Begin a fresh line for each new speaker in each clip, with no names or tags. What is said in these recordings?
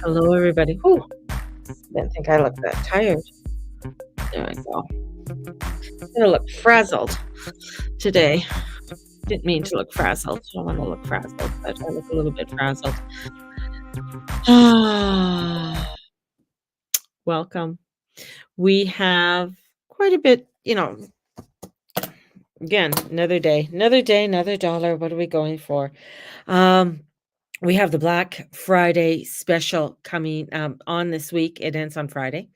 Hello, everybody. Whew, didn't think I looked that tired. There we go. I look frazzled today. Didn't mean to look frazzled. I don't want to look frazzled, but I look a little bit frazzled. Welcome. We have quite a bit, again, another day, another dollar. What are we going for? Um, we have the Black Friday special coming on this week. It ends on Friday,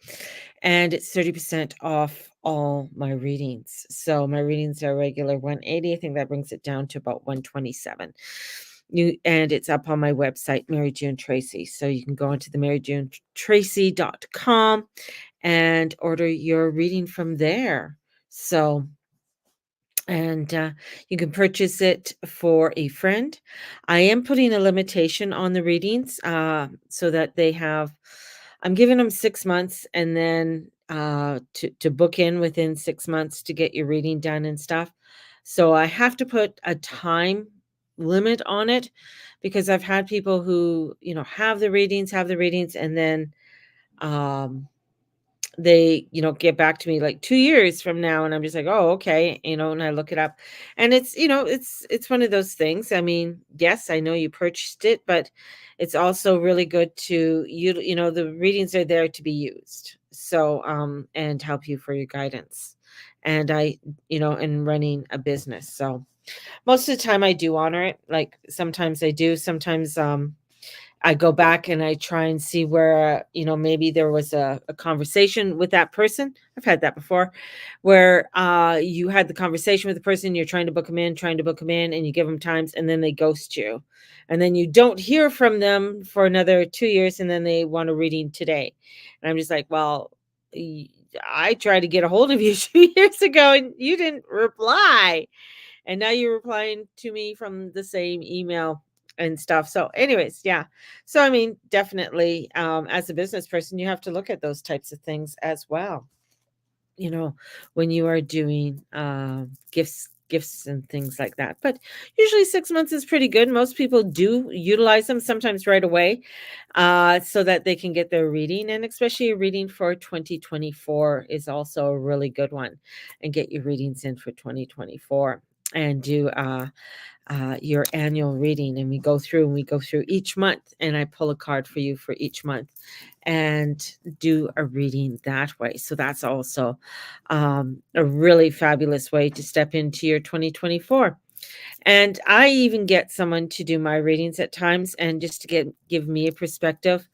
and it's 30% off all my readings. So my readings are regular 180. I think that brings it down to about 127. And it's up on my website, Mary June Tracy. So you can go onto the maryjunetracy.com and order your reading from there. So and you can purchase it for a friend. I am putting a limitation on the readings so that I'm giving them 6 months and then to book in within 6 months to get your reading done and stuff. So I have to put a time limit on it because I've had people who, have the readings, and then um, they, get back to me like 2 years from now, and I'm just like, "Oh, okay," and I look it up. And it's one of those things. I mean, yes, I know you purchased it, but it's also really good to the readings are there to be used. So, and help you for your guidance. And in running a business. So, most of the time I do honor it. Like sometimes I do, sometimes I go back and I try and see where, maybe there was a conversation with that person. I've had that before where you had the conversation with the person, you're trying to book them in, and you give them times, and then they ghost you. And then you don't hear from them for another 2 years, and then they want a reading today. And I'm just like, well, I tried to get a hold of you 2 years ago and you didn't reply. And now you're replying to me from the same email and stuff. So, anyways, yeah. So, I mean, definitely, as a business person, you have to look at those types of things as well. You know, when you are doing gifts and things like that. But usually 6 months is pretty good. Most people do utilize them sometimes right away, so that they can get their reading. And especially a reading for 2024 is also a really good one, and get your readings in for 2024 and do your annual reading. And we go through each month, and I pull a card for you for each month and do a reading that way. So that's also a really fabulous way to step into your 2024. And I even get someone to do my readings at times, and just to give me a perspective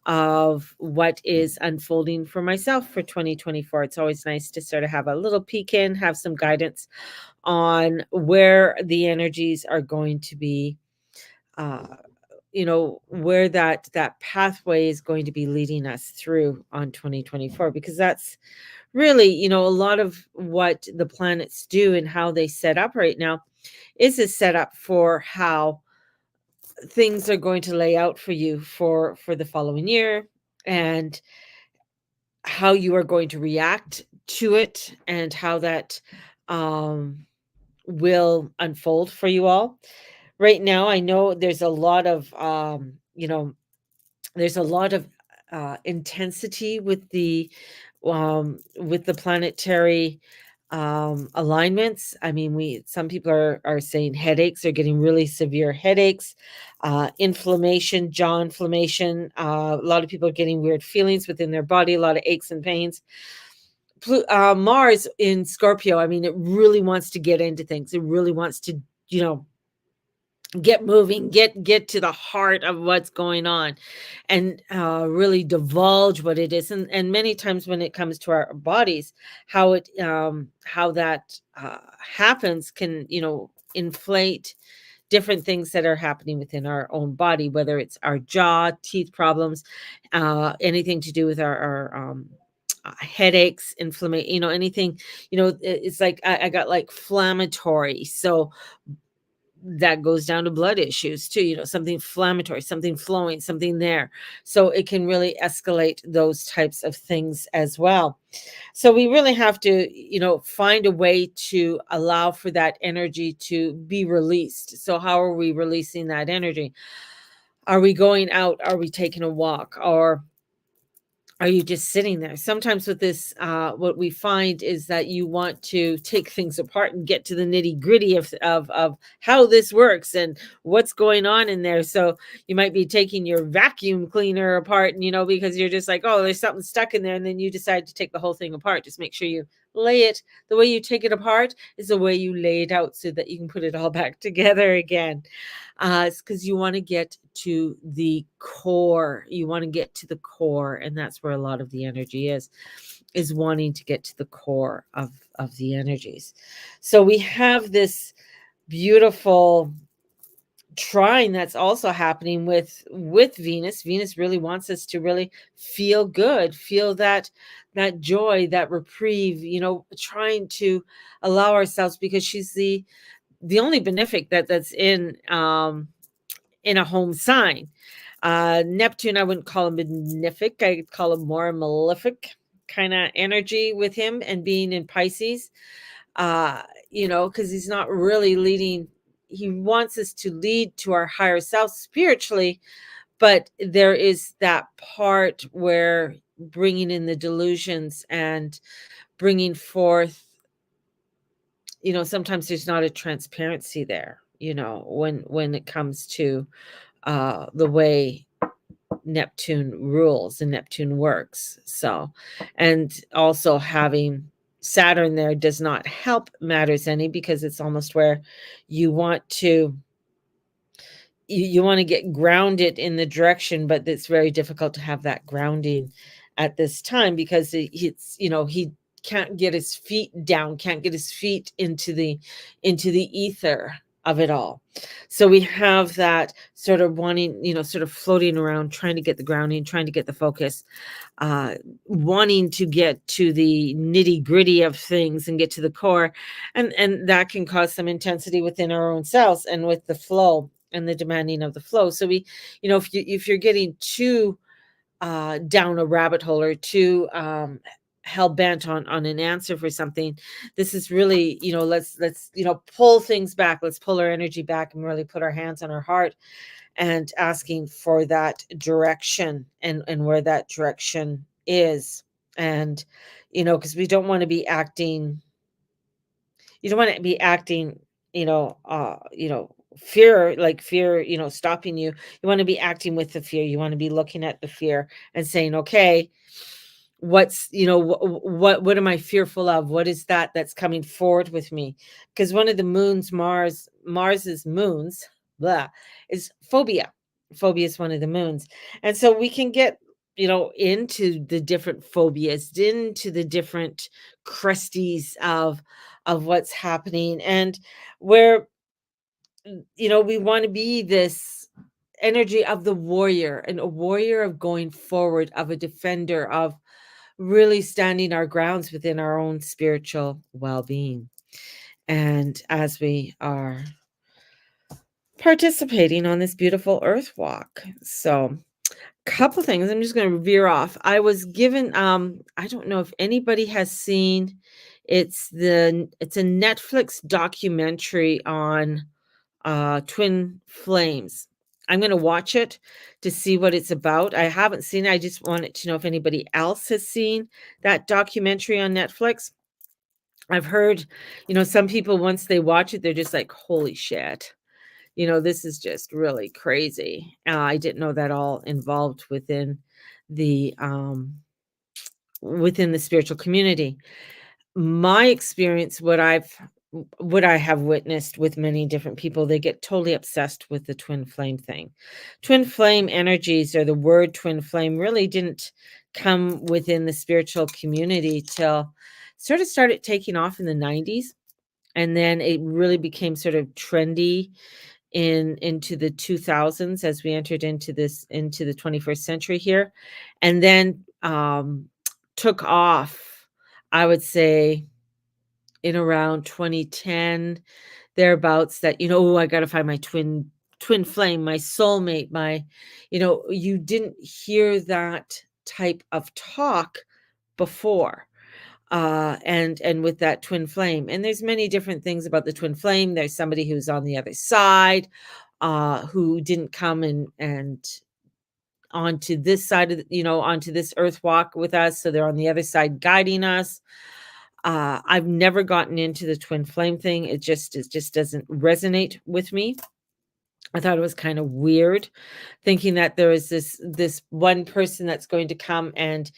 of what is unfolding for myself for 2024. It's always nice to sort of have a little peek in, have some guidance on where the energies are going to be, uh, where that pathway is going to be leading us through on 2024, because that's really, a lot of what the planets do and how they set up right now is a setup for how things are going to lay out for you for the following year, and how you are going to react to it, and how that um will unfold for you all. Right now, I know there's a lot of there's a lot of intensity with the planetary alignments. I mean, we some people are saying headaches, are getting really severe headaches, inflammation, jaw inflammation. A lot of people are getting weird feelings within their body, a lot of aches and pains. Mars in Scorpio, I mean, it really wants to get into things. It really wants to, you know, get moving, get to the heart of what's going on, and really divulge what it is. And many times when it comes to our bodies, how that happens can, inflate different things that are happening within our own body, whether it's our jaw, teeth problems, anything to do with our headaches, inflammation, anything, it's like I got like inflammatory. So that goes down to blood issues too, something inflammatory, something flowing, something there. So it can really escalate those types of things as well. So we really have to, find a way to allow for that energy to be released. So how are we releasing that energy? Are we going out? Are we taking a walk? Or are you just sitting there? Sometimes with this, what we find is that you want to take things apart and get to the nitty gritty of how this works and what's going on in there. So you might be taking your vacuum cleaner apart, and because you're just like, oh, there's something stuck in there, and then you decide to take the whole thing apart. Just make sure you lay it. The way you take it apart is the way you lay it out, so that you can put it all back together again. It's because you want to get to the core. You want to get to the core, and that's where a lot of the energy is wanting to get to the core of the energies. So we have this beautiful trine that's also happening with Venus. Venus really wants us to really feel good, feel that joy, that reprieve, trying to allow ourselves, because she's the only benefic that's in a home sign. Neptune, I wouldn't call him benefic. I'd call him more malefic kind of energy with him, and being in Pisces, because he's not really leading. He wants us to lead to our higher self spiritually, but there is that part where bringing in the delusions and bringing forth, sometimes there's not a transparency there, when it comes to the way Neptune rules and Neptune works. So, and also having Saturn there does not help matters any, because it's almost where you want to you want to get grounded in the direction, but it's very difficult to have that grounding at this time, because he can't get his feet down, can't get his feet into the ether of it all. So we have that sort of wanting, sort of floating around, trying to get the grounding, trying to get the focus, wanting to get to the nitty gritty of things and get to the core, and that can cause some intensity within our own selves and with the flow and the demanding of the flow. So we, if you're getting too down a rabbit hole, or too hell bent on an answer for something, this is really, let's pull things back. Let's pull our energy back and really put our hands on our heart, and asking for that direction, and where that direction is. And because we don't want to be acting, you don't want to be acting, fear, like fear, stopping you. You want to be acting with the fear. You want to be looking at the fear and saying, okay, what's, what am I fearful of? What is that's coming forward with me? Because one of the moons, Mars's moons, blah, is phobia. Phobia is one of the moons. And so we can get, into the different phobias, into the different crusties of what's happening, and where, we want to be this energy of the warrior, and a warrior of going forward, of a defender, of really standing our grounds within our own spiritual well-being. And as we are participating on this beautiful earth walk, so couple things, I'm just going to veer off. I was given, I don't know if anybody has seen, it's a Netflix documentary on twin flames. I'm going to watch it to see what it's about. I haven't seen it. I just wanted to know if anybody else has seen that documentary on Netflix. I've heard, some people, once they watch it, they're just like, holy shit, this is just really crazy. I didn't know that all involved the within the spiritual community. My experience, what I have witnessed with many different people, they get totally obsessed with the twin flame thing. Twin flame energies, or the word twin flame, really didn't come within the spiritual community till sort of started taking off in the 90s. And then it really became sort of trendy into the 2000s, as we entered into the 21st century here. And then took off, I would say, in around 2010, thereabouts, that, "Oh, I gotta find my twin flame, my soulmate, my," you didn't hear that type of talk before. And with that twin flame, and there's many different things about the twin flame. There's somebody who's on the other side, who didn't come and onto this side of onto this earth walk with us, so they're on the other side guiding us. I've never gotten into the twin flame thing. It just doesn't resonate with me. I thought it was kind of weird thinking that there is this one person that's going to come and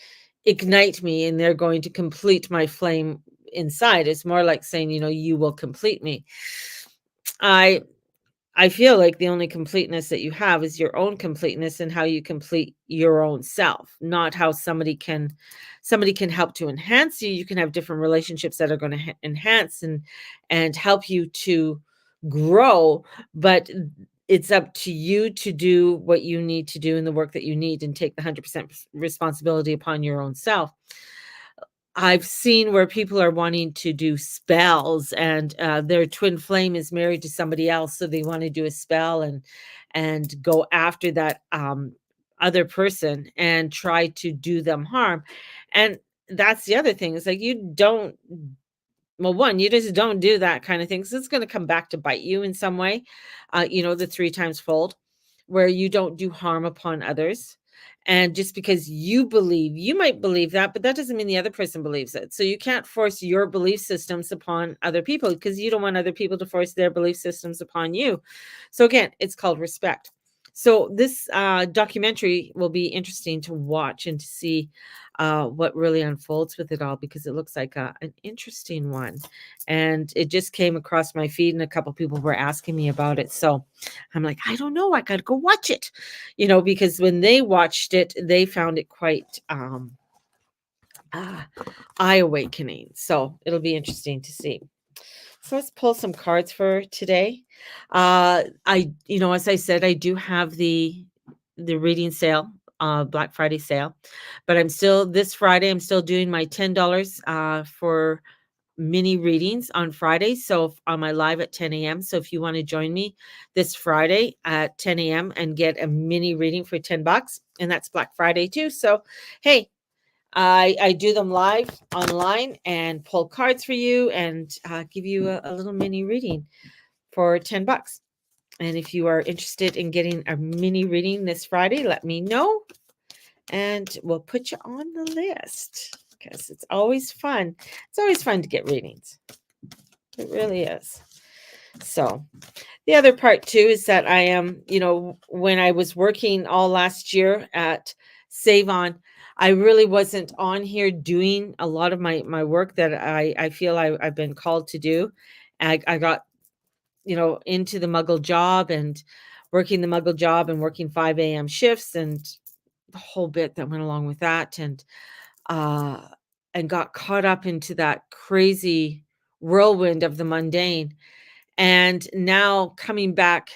ignite me and they're going to complete my flame inside. It's more like saying, you will complete me. I I feel like the only completeness that you have is your own completeness and how you complete your own self, not how somebody can help to enhance you. You can have different relationships that are going to enhance and help you to grow, but it's up to you to do what you need to do in the work that you need and take the 100% responsibility upon your own self. I've seen where people are wanting to do spells and, their twin flame is married to somebody else, so they wanna do a spell and go after that, other person and try to do them harm, and that's the other thing, is like, you don't well, 1, you just don't do that kinda thing, 'cause it's gonna come back to bite you in some way, the 3 times fold, where you don't do harm upon others, and just because you might believe that, but that doesn't mean the other person believes it, so you can't force your belief systems upon other people, because you don't want other people to force their belief systems upon you. So again, it's called respect. So this, documentary will be interesting to watch and to see what really unfolds with it all, because it looks like an interesting one. And it just came across my feed, and a couple people were asking me about it. So I'm like, I don't know. I got to go watch it, because when they watched it, they found it quite uh, eye awakening. So it'll be interesting to see. So let's pull some cards for today. As I said, I do have the reading sale, Black Friday sale, but this Friday, I'm still doing my $10 for mini readings on Friday. So on my live at 10 a.m. So if you want to join me this Friday at 10 a.m. and get a mini reading for $10, and that's Black Friday too. So hey, I do them live online and pull cards for you and give you a little mini reading for $10. And if you are interested in getting a mini reading this Friday, let me know and we'll put you on the list, because it's always fun. It's always fun to get readings. It really is. So the other part too is that I am, when I was working all last year at Save On, I really wasn't on here doing a lot of my work that I feel I've been called to do. I got, into the Muggle job and working the Muggle job and working 5 a.m. shifts and the whole bit that went along with that, uh, and got caught up into that crazy whirlwind of the mundane. And now coming back,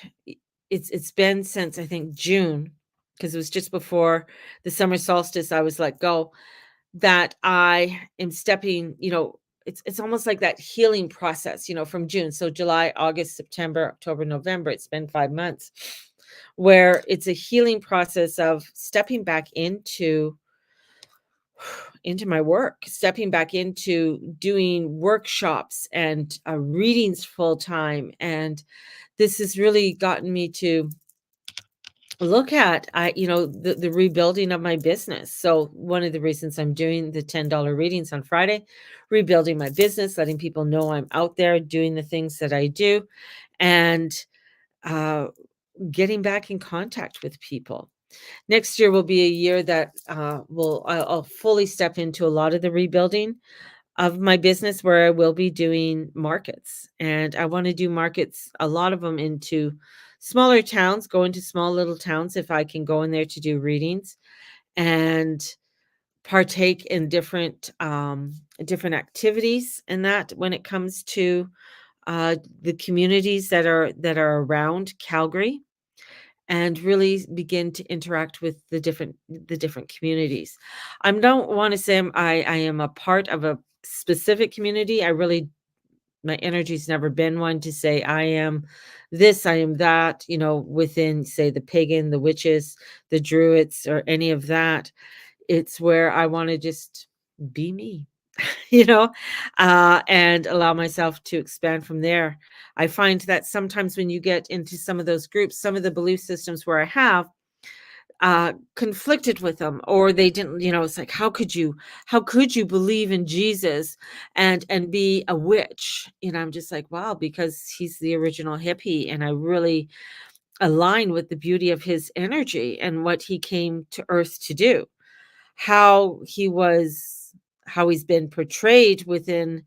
it's been since I think June, because it was just before the summer solstice I was let go, that I am stepping, it's almost like that healing process, from June. So July, August, September, October, November, it's been 5 months where it's a healing process of stepping back into my work, stepping back into doing workshops and readings full time. And this has really gotten me to look at the rebuilding of my business. So one of the reasons I'm doing the $10 readings on Friday, rebuilding my business, letting people know I'm out there doing the things that I do, and uh, getting back in contact with people. Next year will be a year that I'll fully step into a lot of the rebuilding of my business, where I will be doing markets. And I want to do markets, a lot of them into smaller towns, go into small little towns if I can go in there to do readings and partake in different activities, and that when it comes to the communities that are around Calgary, and really begin to interact with the different communities. I don't want to say I am a part of a specific community. My energy's never been one to say I am this, I am that, within, say, the pagan, the witches, the druids, or any of that. It's where I want to just be me. you know, and allow myself to expand from there. I find that sometimes when you get into some of those groups, some of the belief systems where I have conflicted with them, or they didn't, it's like, how could you believe in Jesus and be a witch? I'm just like, wow, because he's the original hippie, and I really align with the beauty of his energy and what he came to earth to do. How he was, how he's been portrayed within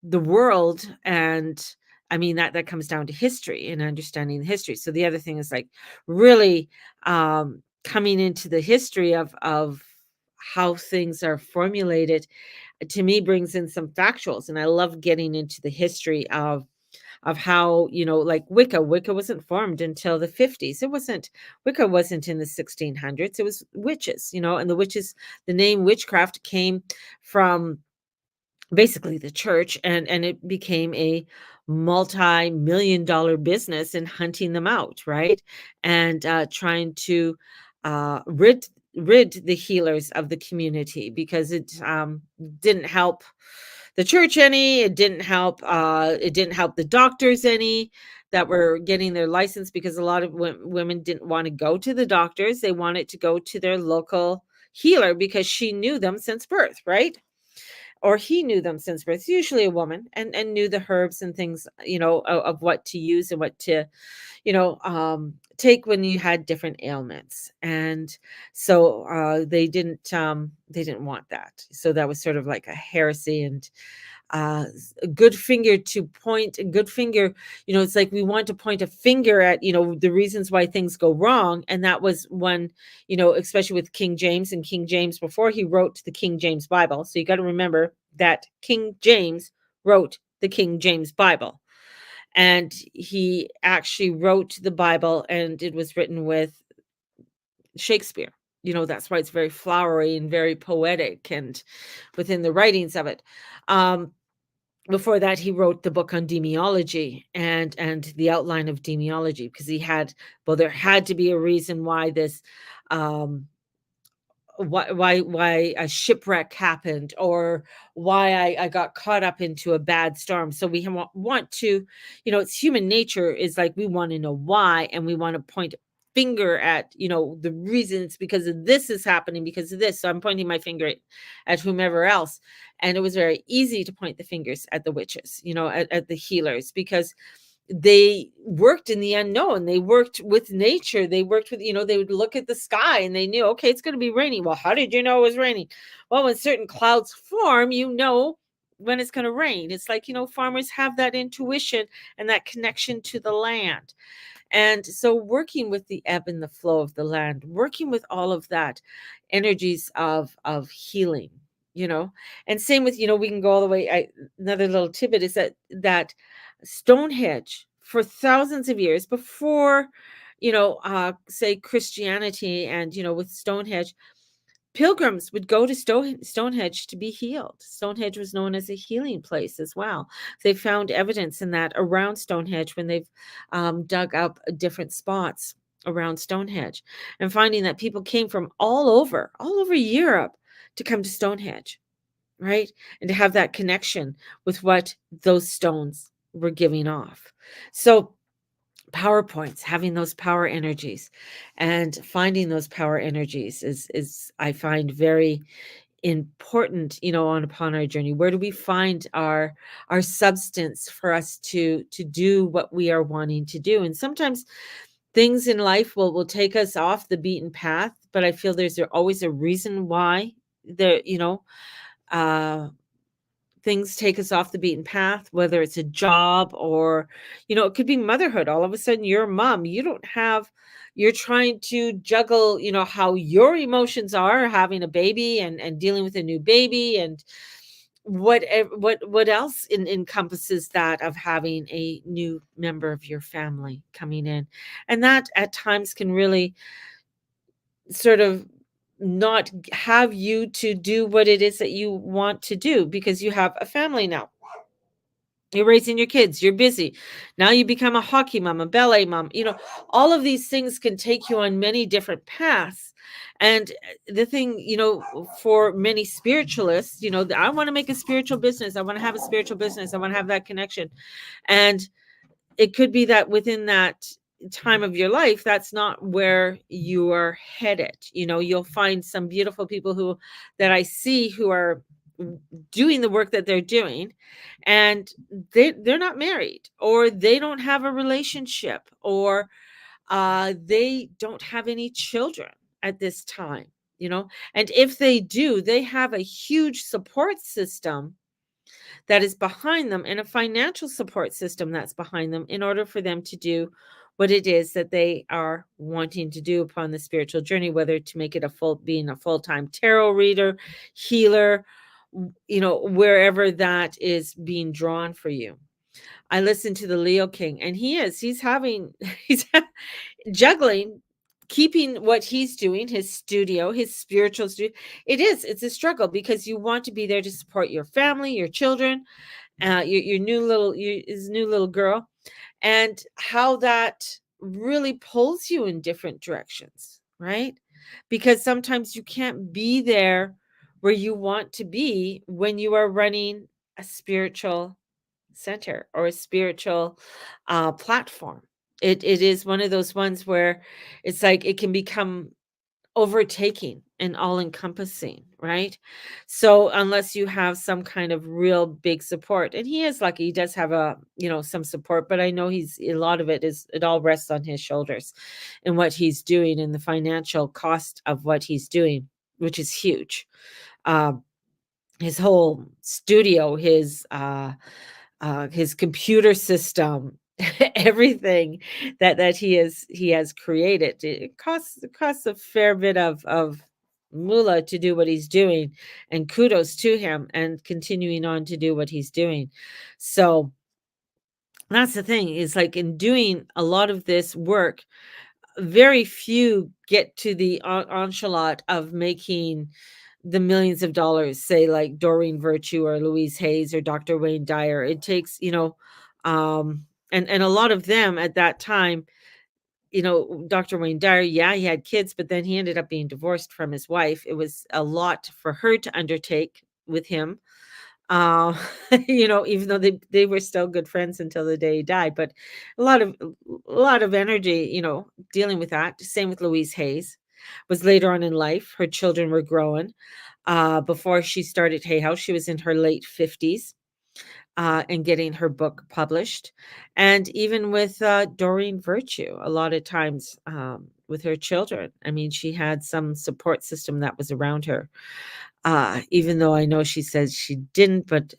the world. And I mean, that comes down to history and understanding the history. So the other thing is like really coming into the history of how things are formulated, to me brings in some factuals. And I love getting into the history of how, like Wicca wasn't formed until the 50s. Wicca wasn't in the 1600s. It was witches, and the name witchcraft came from basically the church, and it became a multi-million dollar business in hunting them out, right? And trying to rid the healers of the community, because it didn't help the church any. It didn't help the doctors any that were getting their license, because a lot of women didn't want to go to the doctors. They wanted to go to their local healer because she knew them since birth, right? Or he knew them since birth, usually a woman, and knew the herbs and things, of what to use and what to, take when you had different ailments. And so they didn't want that. So that was sort of like a heresy. And a good finger to point, a good finger, it's like we want to point a finger at, the reasons why things go wrong. And that was one, especially with King James. And King James, before he wrote the King James Bible, so you got to remember that King James wrote the King James Bible, and he actually wrote the Bible, and it was written with Shakespeare. That's why it's very flowery and very poetic, and within the writings of it. Before that, he wrote the book on demoniology, and the outline of demoniology, because there had to be a reason why this, um why a shipwreck happened, or why I got caught up into a bad storm. So we want to, it's human nature, is like we want to know why, and we want to point a finger at, the reason. It's because of this is happening, because of this. So I'm pointing my finger at whomever else. And it was very easy to point the fingers at the witches, at the healers, because they worked in the unknown. They worked with nature. They worked with, they would look at the sky and they knew, okay, it's going to be raining. Well, how did you know it was raining? Well, when certain clouds form, when it's going to rain. It's like, farmers have that intuition and that connection to the land. And so working with the ebb and the flow of the land, working with all of that energies of healing, you know. And same with, we can go all the way. Another little tidbit is that Stonehenge, for thousands of years before, say Christianity, and with Stonehenge, pilgrims would go to Stonehenge to be healed. Stonehenge was known as a healing place as well. They found evidence in that around Stonehenge when they've dug up different spots around Stonehenge, and finding that people came from all over Europe to come to Stonehenge, right? And to have that connection with what those stones were giving off. So power points, having those power energies and finding those power energies is I find very important, on upon our journey. Where do we find our substance for us to do what we are wanting to do? And sometimes things in life will take us off the beaten path, but I feel there's always a reason why there, uh things take us off the beaten path, whether it's a job, or, it could be motherhood. All of a sudden, you're a mom. You're trying to juggle, how your emotions are having a baby, and dealing with a new baby, and what else encompasses that of having a new member of your family coming in. And that at times can really sort of not have you to do what it is that you want to do, because you have a family now. You're raising your kids, you're busy. Now you become a hockey mom, a ballet mom. All of these things can take you on many different paths. And the thing, for many spiritualists, I want to make a spiritual business. I want to have a spiritual business. I want to have that connection. And it could be that within that time of your life, that's not where you are headed. You'll find some beautiful people who that I see who are doing the work that they're doing, and they're not married, or they don't have a relationship, or they don't have any children at this time. And if they do, they have a huge support system that is behind them, and a financial support system that's behind them, in order for them to do what it is that they are wanting to do upon the spiritual journey, whether to make it being a full-time tarot reader, healer, wherever that is being drawn for you. I listen to the Leo King, and he's having he's juggling, keeping what he's doing, his studio, his spiritual studio. It's a struggle, because you want to be there to support your family, your children, his new little girl, and how that really pulls you in different directions, right? Because sometimes you can't be there where you want to be when you are running a spiritual center, or a spiritual platform. It is one of those ones where it's like it can become overtaking and all encompassing, right? So unless you have some kind of real big support, and he is lucky, he does have some support, but I know he's a lot of it all rests on his shoulders, and what he's doing, and the financial cost of what he's doing, which is huge. Um, his whole studio, his computer system, everything that he has created. It costs a fair bit of moolah to do what he's doing, and kudos to him, and continuing on to do what he's doing. So that's the thing, is like, in doing a lot of this work, very few get to the enchilada of making the millions of dollars, say like Doreen Virtue, or Louise Hayes, or Dr. Wayne Dyer. It takes, and a lot of them at that time, Dr. Wayne Dyer, yeah, he had kids, but then he ended up being divorced from his wife. It was a lot for her to undertake with him. Uh, even though they were still good friends until the day he died, but a lot of energy, dealing with that. Same with Louise Hayes. Was later on in life, her children were growing. Before she started Hay House, she was in her late 50s, and getting her book published. And even with Doreen Virtue, a lot of times, with her children, I mean, she had some support system that was around her. Even though I know she says she didn't, but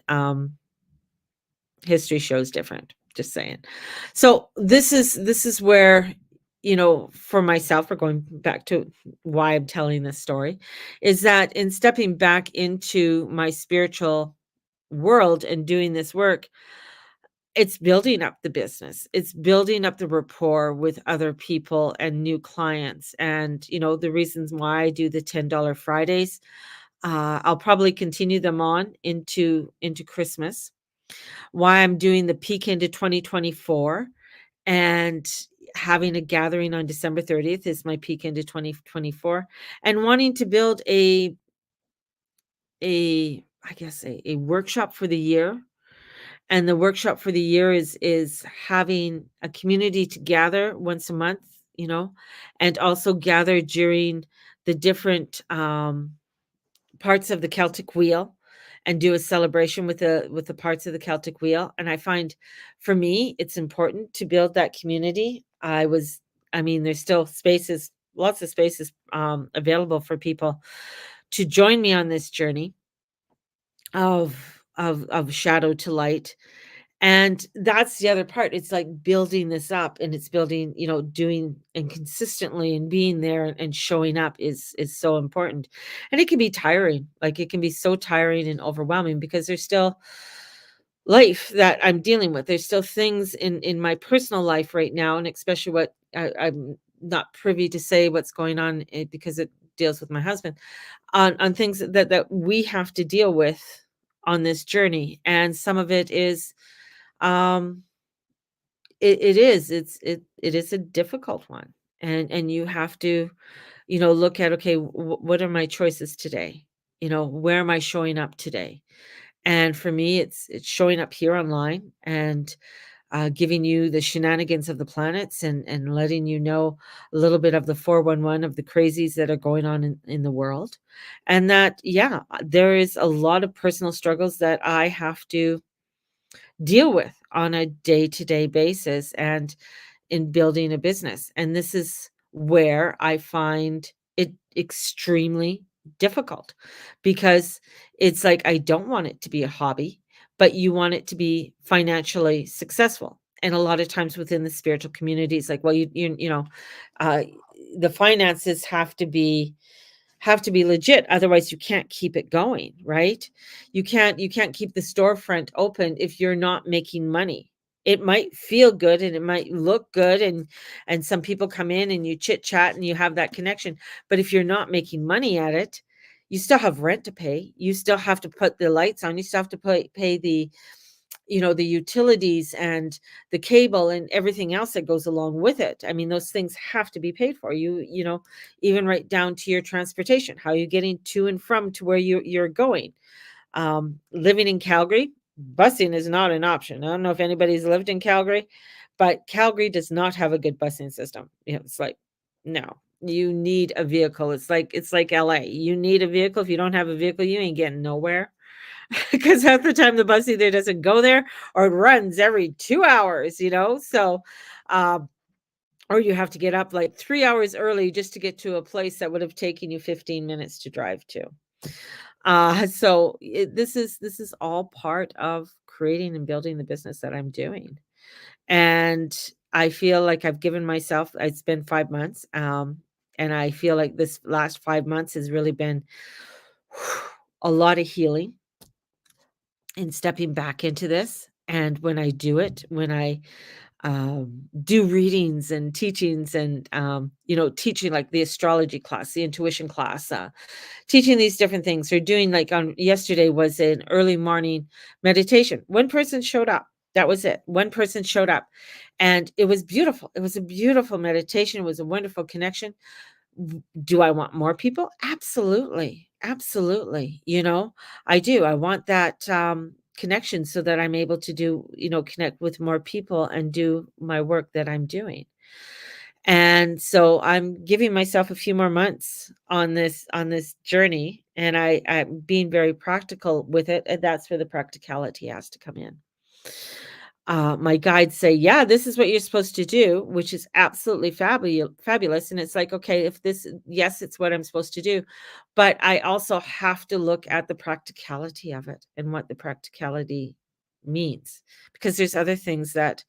history shows different. Just saying. So this is where, for myself, we're going back to why I'm telling this story, is that in stepping back into my spiritual world and doing this work, it's building up the business. It's building up the rapport with other people and new clients. And, the reasons why I do the $10 Fridays, I'll probably continue them on into Christmas. Why I'm doing the peek into 2024, and having a gathering on December 30th is my peek into 2024, and wanting to build I guess a workshop for the year. And the workshop for the year is having a community to gather once a month, and also gather during the different parts of the Celtic wheel, and do a celebration with the parts of the Celtic wheel. And I find, for me, it's important to build that community. I mean, there's still spaces, lots of spaces, available for people to join me on this journey of shadow to light. And that's the other part. It's like building this up, and it's building, doing and consistently, and being there, and showing up is so important. And it can be tiring. Like, it can be so tiring and overwhelming, because there's still life that I'm dealing with. There's still things in my personal life right now, and especially what I'm not privy to say what's going on, because it deals with my husband, on things that we have to deal with on this journey. And some of it is, um it is a difficult one, and you have to look at, okay, what are my choices today? Where am I showing up today? And for me, it's showing up here online and giving you the shenanigans of the planets and letting you know a little bit of the 411 of the crazies that are going on in the world. And that, yeah, there is a lot of personal struggles that I have to deal with on a day-to-day basis and in building a business. And this is where I find it extremely difficult because it's like I don't want it to be a hobby, but you want it to be financially successful. And a lot of times within the spiritual community, it's like, well, uh, the finances have to be legit, otherwise you can't keep it going, right? You can't keep the storefront open if you're not making money. It might feel good and it might look good, and some people come in and you chit chat and you have that connection, but if you're not making money at it, you still have rent to pay, you still have to put the lights on, you still have to pay the utilities and the cable and everything else that goes along with it. I mean, those things have to be paid for. Even right down to your transportation, how you're getting to and from to where you're going. Living in Calgary, busing is not an option. I don't know if anybody's lived in Calgary, but Calgary does not have a good busing system. It's like, no, you need a vehicle. It's like LA. You need a vehicle. If you don't have a vehicle, you ain't getting nowhere. Because half the time the bus either doesn't go there or it runs every 2 hours. So, um, or you have to get up like 3 hours early just to get to a place that would have taken you 15 minutes to drive to. This is all part of creating and building the business that I'm doing. And I feel like I've given myself, it's been 5 months. And I feel like this last 5 months has really been a lot of healing and stepping back into this. And when I do it, when I do readings and teachings and, teaching like the astrology class, the intuition class, teaching these different things, or doing like on yesterday was an early morning meditation. One person showed up. That was it. One person showed up and it was beautiful. It was a beautiful meditation. It was a wonderful connection. Do I want more people? Absolutely. Absolutely. I do. I want that connection so that I'm able to connect with more people and do my work that I'm doing. And so I'm giving myself a few more months on this journey, and I'm being very practical with it, and that's where the practicality has to come in. My guides say, "Yeah, this is what you're supposed to do," which is absolutely fabulous, and it's like, "Okay, if this yes, it's what I'm supposed to do," but I also have to look at the practicality of it and what the practicality means, because there's other things that,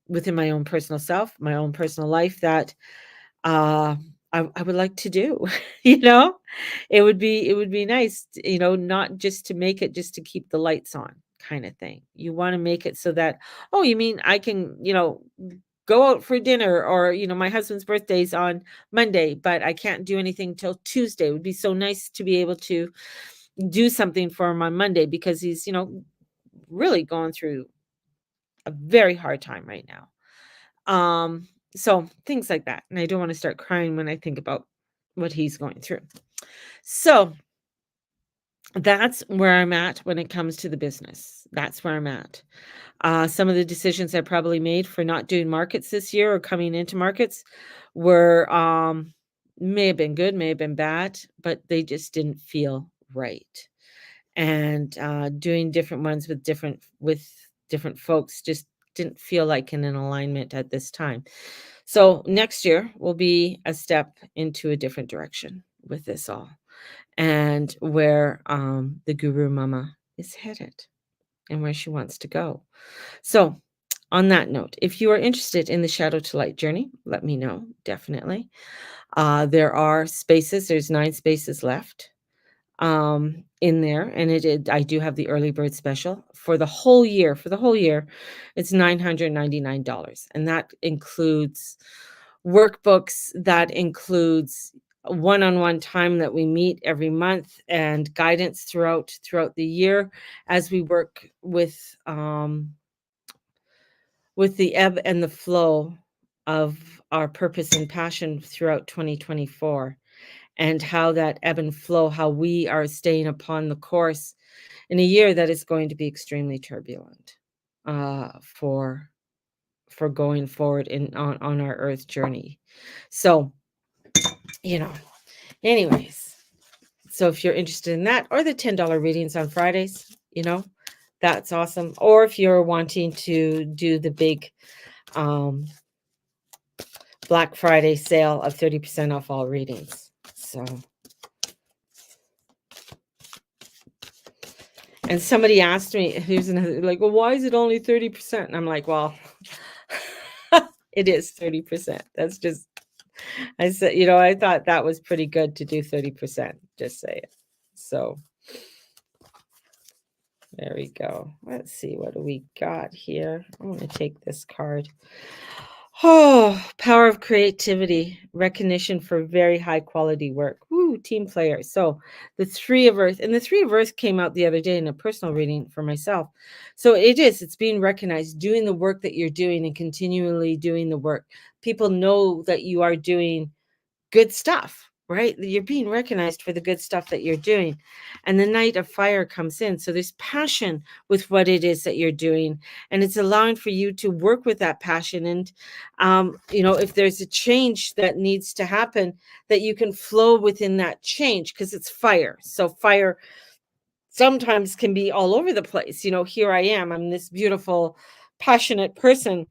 within my own personal self, my own personal life that, uh, I would like to do, you know? It would be nice, not just to make it just to keep the lights on kinda thing. You wanna make it so that, "Oh, you mean I can, go out for dinner, or, my husband's birthday's on Monday, but I can't do anything till Tuesday." It would be so nice to be able to do something for him on Monday because he's, really going through a very hard time right now. So things like that, and I don't wanna start crying when I think about what he's going through. So, that's where I'm at when it comes to the business. That's where I'm at. Some of the decisions I probably made for not doing markets this year or coming into markets were, may have been good, may have been bad, but they just didn't feel right. And, doing different ones with different folks just didn't feel like in an alignment at this time. So next year will be a step into a different direction with this all, and where, the guru mama is headed and where she wants to go. So, on that note, if you are interested in the Shadow to Light journey, let me know, definitely. There are spaces, there's 9 spaces left, in there, and I do have the early bird special for the whole year, it's $999, and that includes workbooks, that includes one-on-one time that we meet every month, and guidance throughout the year as we work with the ebb and the flow of our purpose and passion throughout 2024, and how that ebb and flow, how we are staying upon the course in a year that is going to be extremely turbulent, for going forward on our earth journey. So, you know, anyways, so if you're interested in that, or the $10 readings on Fridays, that's awesome. Or if you're wanting to do the big Black Friday sale of 30% off all readings. So, and somebody asked me, here's another, like, well, why is it only 30%? And I'm like, well, it is 30%. That's just, I said, I thought that was pretty good to do 30%, just say it. So there we go. Let's see, what do we got here? I'm going to take this card. Oh, power of creativity, recognition for very high quality work. Woo, team player. So the Three of Earth, and the Three of Earth came out the other day in a personal reading for myself. So it's being recognized, doing the work that you're doing and continually doing the work. People know that you are doing good stuff, right? You're being recognized for the good stuff that you're doing. And the Knight of Fire comes in. So there's passion with what it is that you're doing. And it's allowing for you to work with that passion. And, if there's a change that needs to happen, that you can flow within that change, because it's fire. So fire sometimes can be all over the place. Here I am. I'm this beautiful, passionate person,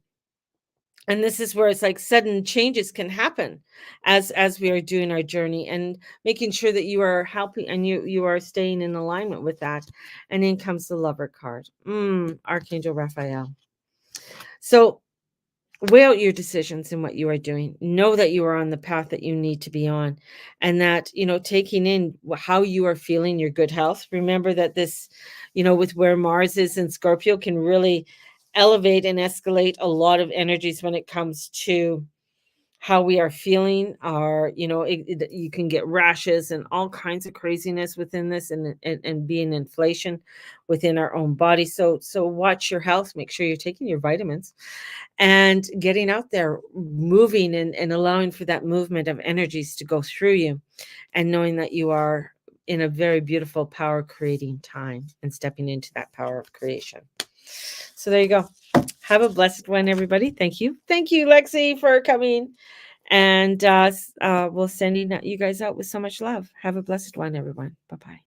and this is where it's like sudden changes can happen as we are doing our journey, and making sure that you are helping and you are staying in alignment with that. And in comes the Lover card. Archangel Raphael. So weigh out your decisions in what you are doing. Know that you are on the path that you need to be on, and that, taking in how you are feeling, your good health. Remember that this, with where Mars is in Scorpio, can really elevate and escalate a lot of energies when it comes to how we are feeling. You can get rashes and all kinds of craziness within this, and being inflation within our own body. So watch your health, make sure you're taking your vitamins, and getting out there, moving, and allowing for that movement of energies to go through you, and knowing that you are in a very beautiful power creating time, and stepping into that power of creation. So there you go. Have a blessed one, everybody. Thank you, Lexi, for coming, and we'll send you guys out with so much love. Have a blessed one, everyone. Bye-bye.